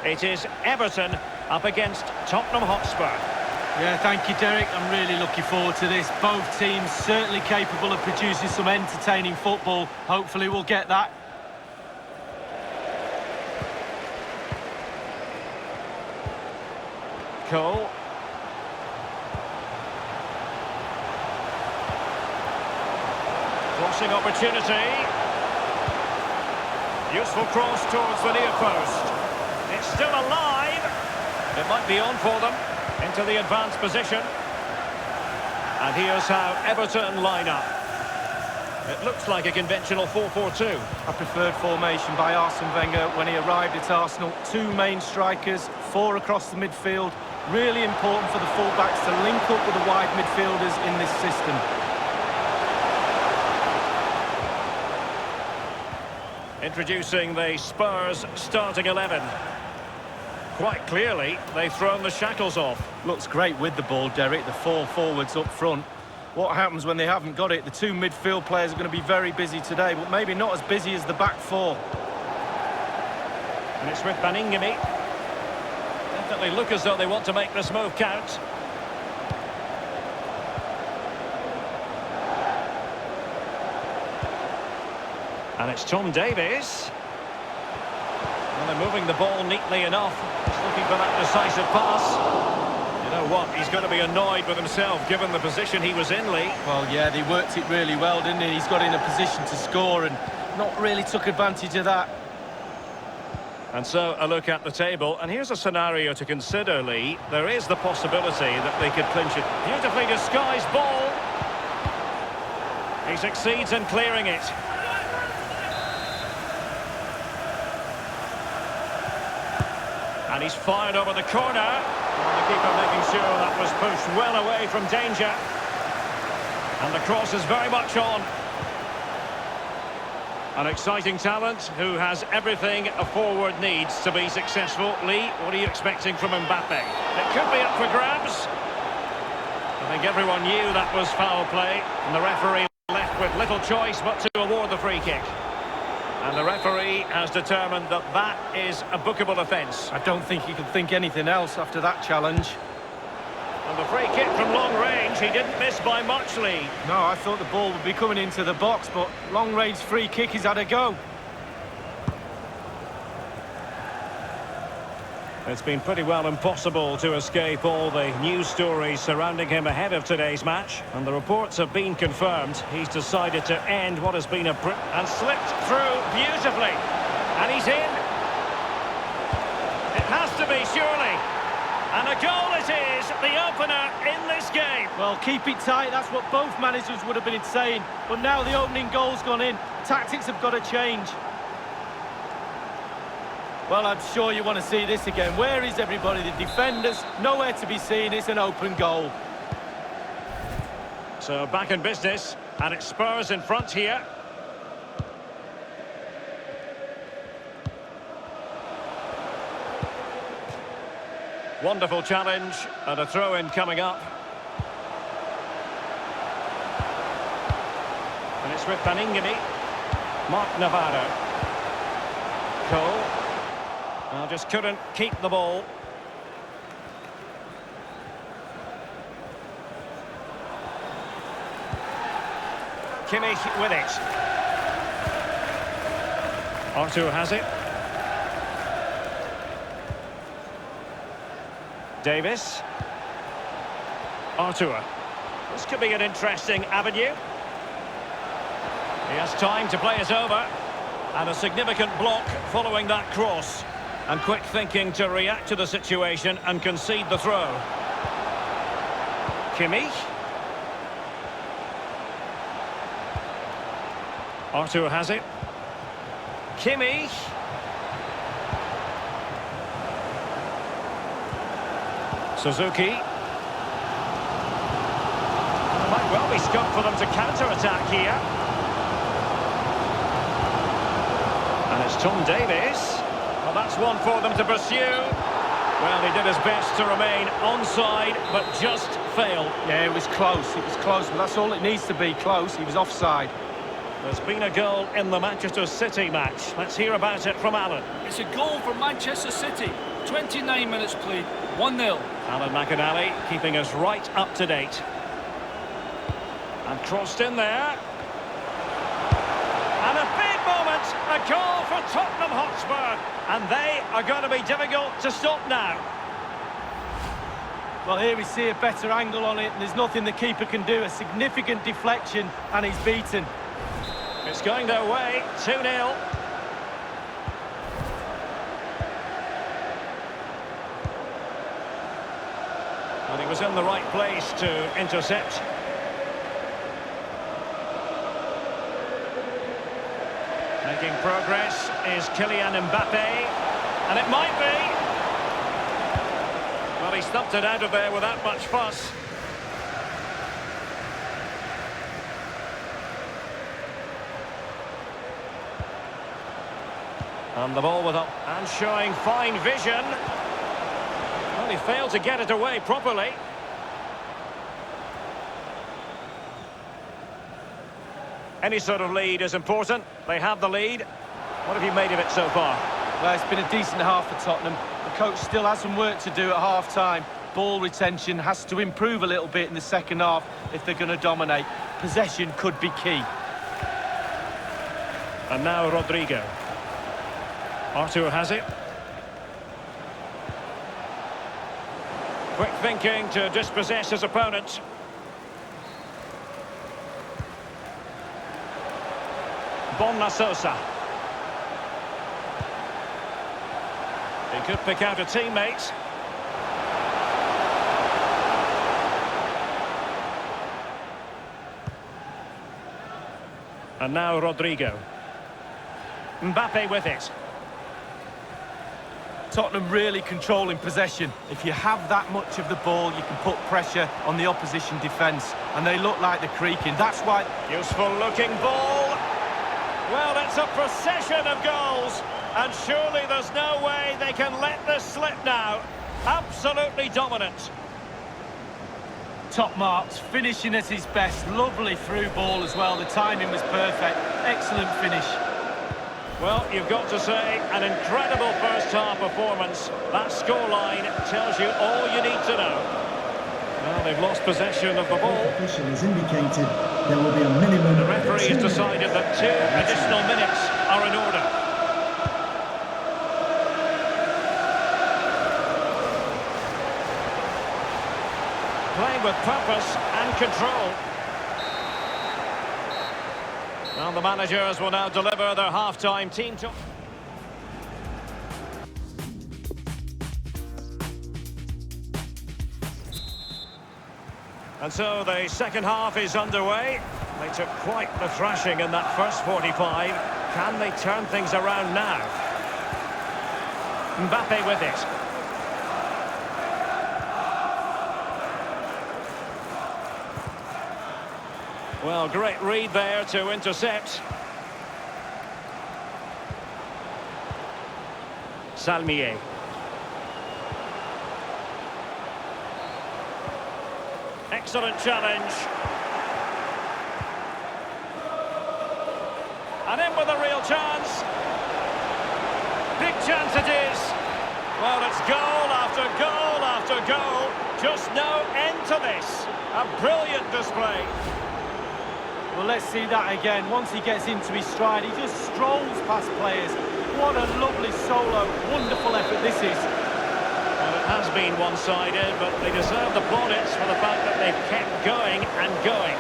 It is Everton up against Tottenham Hotspur. Yeah, thank you, Derek. I'm really looking forward to this. Both teams certainly capable of producing some entertaining football. Hopefully we'll get that. Cole. Crossing opportunity. Useful cross towards the near post. It's still alive. It might be on for them. Into the advanced position. And here's how Everton line up. It looks like a conventional 4-4-2. A preferred formation by Arsene Wenger when he arrived at Arsenal. Two main strikers, four across the midfield. Really important for the fullbacks to link up with the wide midfielders in this system. Introducing the Spurs starting 11. Quite clearly, they've thrown the shackles off. Looks great with the ball, Derek, the four forwards up front. What happens when they haven't got it? The two midfield players are going to be very busy today, but maybe not as busy as the back four. And it's with Baningime. Definitely look as though they want to make this move count. And it's Tom Davies. Well, they're moving the ball neatly enough. He's looking for that decisive pass. You know what? He's going to be annoyed with himself, given the position he was in, Lee. Well, yeah, they worked it really well, didn't he? He's got in a position to score and not really took advantage of that. And so, a look at the table. And here's a scenario to consider, Lee. There is the possibility that they could clinch it. Beautifully disguised ball. He succeeds in clearing it. And he's fired over the corner. And the keeper making sure that was pushed well away from danger. And the cross is very much on. An exciting talent who has everything a forward needs to be successful. Lee, what are you expecting from Mbappe? It could be up for grabs. I think everyone knew that was foul play. And the referee left with little choice but to award the free kick. And the referee has determined that that is a bookable offence. I don't think he could think anything else after that challenge. And the free kick from long range, he didn't miss by much, Lee. No, I thought the ball would be coming into the box, but long-range free kick, he's had a go. It's been pretty well impossible to escape all the news stories surrounding him ahead of today's match. And the reports have been confirmed. He's decided to end what has been and slipped through beautifully. And he's in. It has to be, surely. And a goal it is, the opener in this game. Well, keep it tight, that's what both managers would have been saying. But now the opening goal's gone in. Tactics have got to change. Well, I'm sure you want to see this again. Where is everybody? The defenders, nowhere to be seen. It's an open goal. So back in business, and it's Spurs in front here. Wonderful challenge, and a throw-in coming up. And it's with Baningime. Mark Navarro. Cole. Well, just couldn't keep the ball. Kimmich with it. Arthur has it. Davis. Arthur. This could be an interesting avenue. He has time to play it over. And a significant block following that cross. And quick thinking to react to the situation and concede the throw. Kimmich. Arthur has it. Kimmich. Suzuki. Might well be scope for them to counter-attack here. And it's Tom Davies. Well, that's one for them to pursue. Well, he did his best to remain onside, but just failed. Yeah, it was close, but that's all it needs to be, close. He was offside. There's been a goal in the Manchester City match. Let's hear about it from Alan. It's a goal for Manchester City. 29 minutes played, 1-0. Alan McInally keeping us right up to date. And crossed in there. And a big moment, a goal for Tottenham Hotspur. And they are going to be difficult to stop now. Well, here we see a better angle on it, and there's nothing the keeper can do. A significant deflection, and he's beaten. It's going their way, 2-0. And he was in the right place to intercept. Making progress is Kylian Mbappe, and it might be. Well, he stumped it out of there without much fuss. And the ball with up and showing fine vision. Well, he failed to get it away properly. Any sort of lead is important. They have the lead. What have you made of it so far? Well, it's been a decent half for Tottenham. The coach still has some work to do at half-time. Ball retention has to improve a little bit in the second half if they're going to dominate. Possession could be key. And now Rodrigo. Arthur has it. Quick thinking to dispossess his opponent. Bonna Sosa. He could pick out a teammate. And now Rodrigo. Mbappe with it. Tottenham really controlling possession. If you have that much of the ball, you can put pressure on the opposition defence. And they look like they're creaking. That's why... Useful looking ball. Well, it's a procession of goals. And surely there's no way they can let this slip now. Absolutely dominant. Top marks, finishing at his best. Lovely through ball as well. The timing was perfect. Excellent finish. Well, you've got to say, an incredible first-half performance. That scoreline tells you all you need to know. Well, they've lost possession of the ball. The official has indicated there will be a minimum. The referee has decided that 2 additional minutes are in order. Playing with purpose and control. Well, the managers will now deliver their half-time team talk. And so the second half is underway. They took quite the thrashing in that first 45. Can they turn things around now? Mbappe with it. Well, great read there to intercept. Salmier. Excellent challenge. And in with a real chance. Big chance it is. Well, it's goal after goal after goal. Just no end to this. A brilliant display. Well, let's see that again. Once he gets into his stride, he just strolls past players. What a lovely solo. Wonderful effort this is. Well, it has been one-sided, but they deserve the plaudits for the fact that they've kept going and going.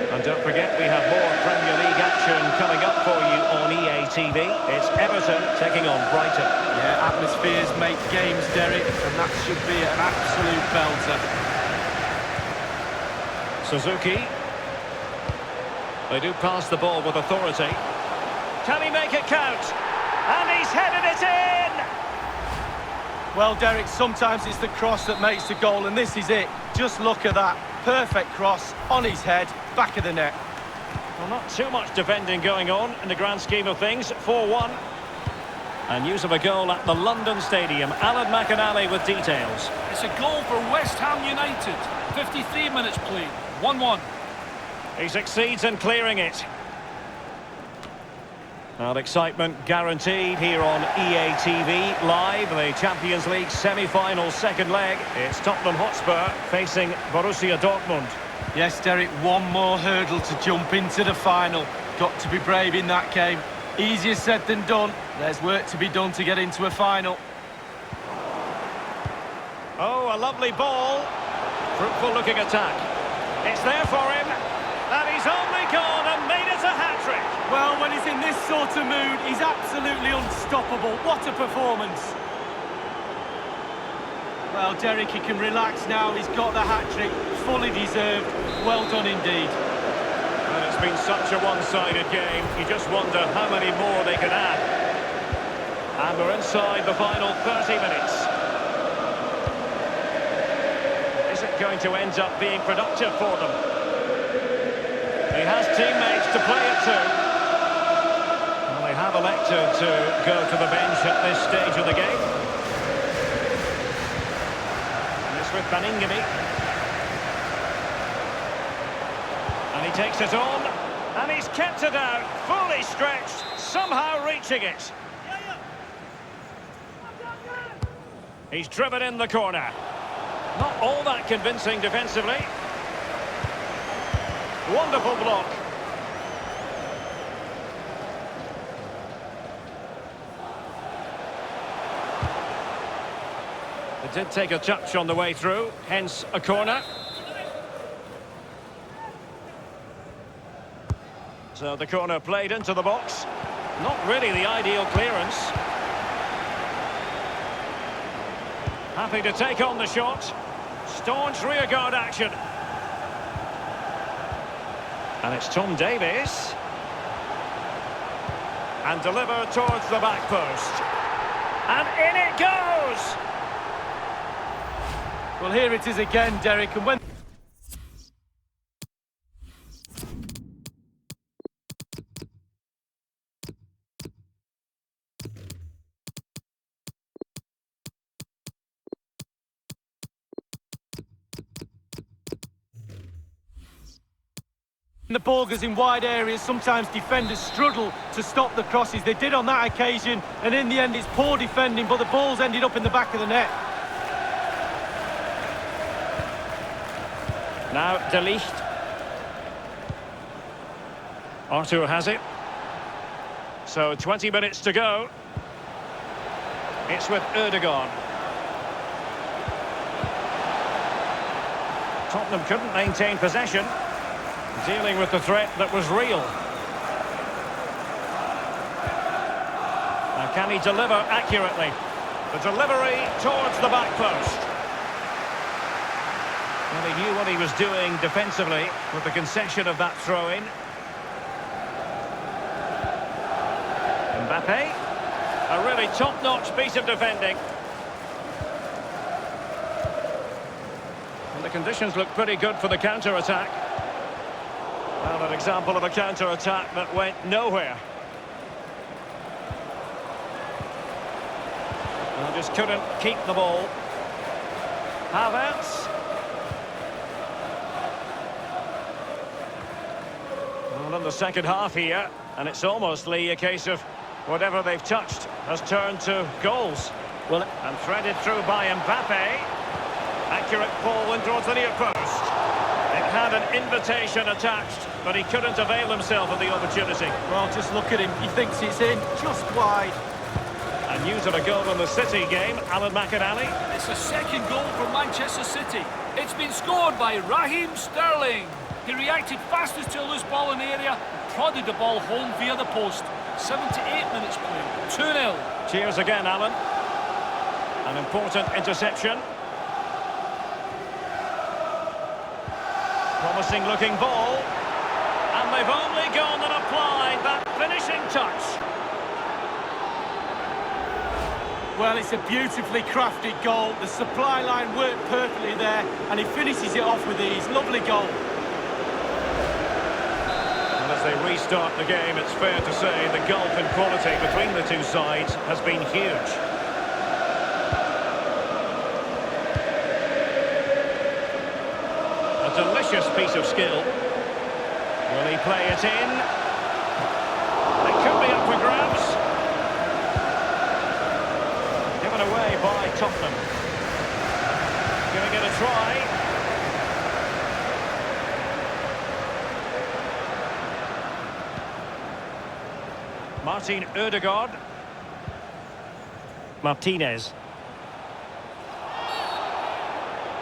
And don't forget, we have more Premier League action coming up for you on EA TV. It's Everton taking on Brighton. Yeah, atmospheres make games, Derek, and that should be an absolute belter. Suzuki. They do pass the ball with authority. Can he make it count? And he's headed it in! Well, Derek, sometimes it's the cross that makes the goal, and this is it. Just look at that. Perfect cross, on his head, back of the net. Well, not too much defending going on in the grand scheme of things. 4-1. And news of a goal at the London Stadium. Alan McInally with details. It's a goal for West Ham United. 53 minutes played. 1-1. He succeeds in clearing it. Well, excitement guaranteed here on EA TV. Live, the Champions League semi-final second leg. It's Tottenham Hotspur facing Borussia Dortmund. Yes, Derek, one more hurdle to jump into the final. Got to be brave in that game. Easier said than done. There's work to be done to get into a final. Oh, a lovely ball. Fruitful looking attack. It's there for him. And he's only gone and made it a hat-trick. Well, when he's in this sort of mood, he's absolutely unstoppable. What a performance. Well, Derek, he can relax now. He's got the hat-trick. Fully deserved. Well done indeed. And it's been such a one-sided game. You just wonder how many more they can add. And we're inside the final 30 minutes. Is it going to end up being productive for them? He has teammates to play it to. Well, they have elected to go to the bench at this stage of the game. And it's with Baningimi. And he takes it on. And he's kept it out, fully stretched, somehow reaching it. He's driven in the corner. Not all that convincing defensively. Wonderful block. It did take a touch on the way through, hence a corner. So the corner played into the box. Not really the ideal clearance. Happy to take on the shot. Staunch rearguard action. And it's Tom Davies. And delivered towards the back post. And in it goes! Well, here it is again, Derek, and when... the ball goes in wide areas, sometimes defenders struggle to stop the crosses. They did on that occasion, and in the end it's poor defending, but the ball's ended up in the back of the net. Now De Ligt. Arthur has it. So 20 minutes to go. It's with Erdogan. Tottenham couldn't maintain possession, dealing with the threat that was real. Now can he deliver accurately? The delivery towards the back post. Well, he knew what he was doing defensively with the concession of that throw-in. Mbappe. A really top-notch piece of defending. And the conditions look pretty good for the counter-attack. Well, an example of a counter-attack that went nowhere. Well, just couldn't keep the ball. Havertz. Well, in the second half here, and it's almostly a case of whatever they've touched has turned to goals. Well, and threaded through by Mbappe. Accurate ball in towards the near post. It had an invitation attached, but he couldn't avail himself of the opportunity. Well, just look at him. He thinks it's in, just wide. And news of a goal in the City game, Alan McInally. It's the second goal for Manchester City. It's been scored by Raheem Sterling. He reacted fastest to a loose ball in the area and prodded the ball home via the post. 78 minutes played. 2-0. Cheers again, Alan. An important interception. Promising looking ball. And they've only gone and applied that finishing touch. Well, it's a beautifully crafted goal. The supply line worked perfectly there, and he finishes it off with ease. Lovely goal. And it's As they restart the game, it's fair to say the gulf in quality between the two sides has been huge. A delicious piece of skill. Will he play it in? It could be up for grabs. Given away by Tottenham. Giving it a try. Martin Ødegaard. Martinez.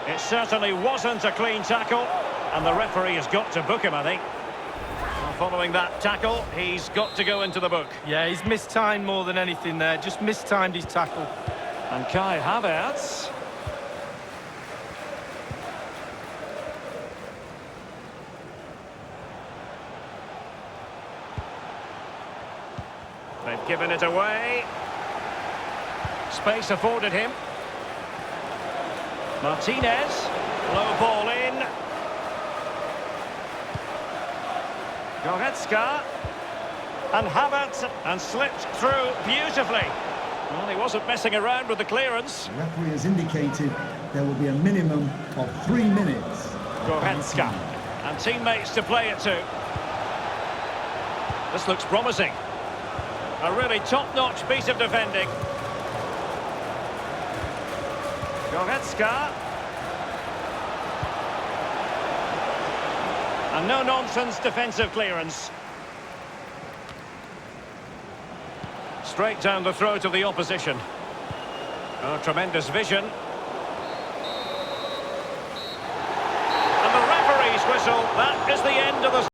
It certainly wasn't a clean tackle, and the referee has got to book him, I think. Well, following that tackle, he's got to go into the book. Yeah, he's mistimed more than anything there. Just mistimed his tackle. And Kai Havertz. They've given it away. Space afforded him. Martinez. Low ball in. Goretzka. And Havertz. And slipped through beautifully. Well, he wasn't messing around with the clearance. The referee has indicated there will be a minimum of 3 minutes. Goretzka. And teammates to play it to. This looks promising. A really top-notch piece of defending. Goretzka. And no-nonsense defensive clearance. Straight down the throat of the opposition. Oh, tremendous vision. And the referee's whistle. That is the end of the...